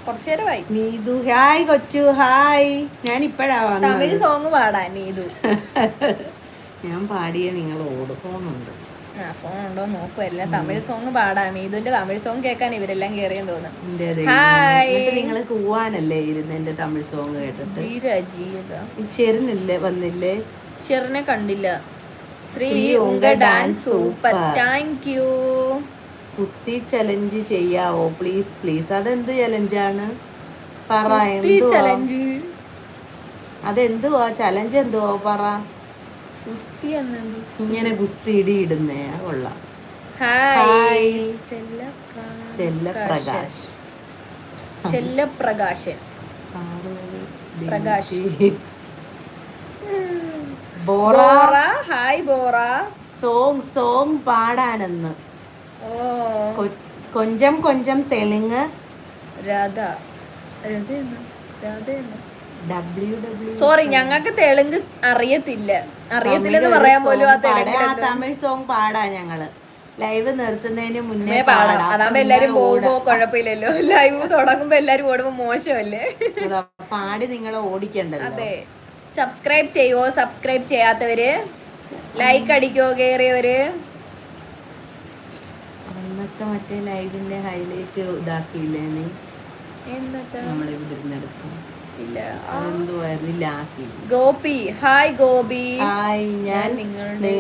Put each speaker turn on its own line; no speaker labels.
കുറച്ചേരമായി.
Neethu hi കൊച്ചു hi. ഞാൻ ഇപ്പഴാ വന്നത്.
തമിഴ് സോങ് പാടാ നീതു.
ഞാൻ പാടിയ നിങ്ങൾ ഓടുന്നുണ്ട്.
ഫോൺ ഉണ്ടോ നോക്കുവല്ല. തമിഴ് സോങ് പാടാ. മീതുവിന്റെ തമിഴ് സോങ് കേൾക്കാൻ ഇവരെല്ലാം കേറിയെന്ന് തോന്നുന്നു. ഹായ്.
നിങ്ങള് കൂവാനല്ലേ ഇരുന്ന് എന്റെ തമിഴ് സോങ് കേട്ടിട്ട്? ഷെറിനില്ലേ വന്നില്ലേ?
ഷെറിനെ കണ്ടില്ല. ശ്രീ ഉങ്ക ഡാൻസ് സൂപ്പർ. Thank you.
കുസ്തി ചലഞ്ച് ചെയ്യാവോ പ്ലീസ് പ്ലീസ്? അതെന്ത് ചലഞ്ചാണ് പറ.
ചലഞ്ച്
അതെന്തുവാ ചലഞ്ച്? എന്തുവാ പറ. ഇങ്ങനെ കുസ്തി ഇടുന്നേ കൊള്ളാം.
ഹായ്
ചെല്ലപ്രകാശ്.
ചെല്ലപ്രകാശൻ പ്രകാശ്.
ബോറ
ഹായ് ബോറ.
സോങ് പാടാനെന്ന്. കൊഞ്ചം കൊഞ്ചം തെലുങ്ക്.
രാധ സോറി, ഞങ്ങൾക്ക് തെലുങ്ക് അറിയത്തില്ലെന്ന് പറയാൻ പോലും.
തമിഴ് സോങ് പാടാ ഞങ്ങള്. ലൈവ് നിർത്തുന്നതിന് മുന്നേ
പാടാം. അതാകുമ്പോ എല്ലാരും പോകുമ്പോ കുഴപ്പമില്ലല്ലോ. ലൈവ് തുടങ്ങുമ്പോ എല്ലാരും ഓടുമ്പോ മോശമല്ലേ?
പാടി നിങ്ങളെ ഓടിക്കണ്ടല്ലോ.
അതെ. സബ്സ്ക്രൈബ് ചെയ്യുവോ? സബ്സ്ക്രൈബ് ചെയ്യാത്തവര് ലൈക്ക് അടിക്കോ? കേറിയവര്
അന്നത്തെ മറ്റേ ലൈവിന്റെ ഹൈലൈറ്റ് ഇതാക്കിയില്ലേ നീ?
ഗോപി ഹായ്. ഗോപി
ഹായ്. ഞാൻ നിങ്ങളുടെ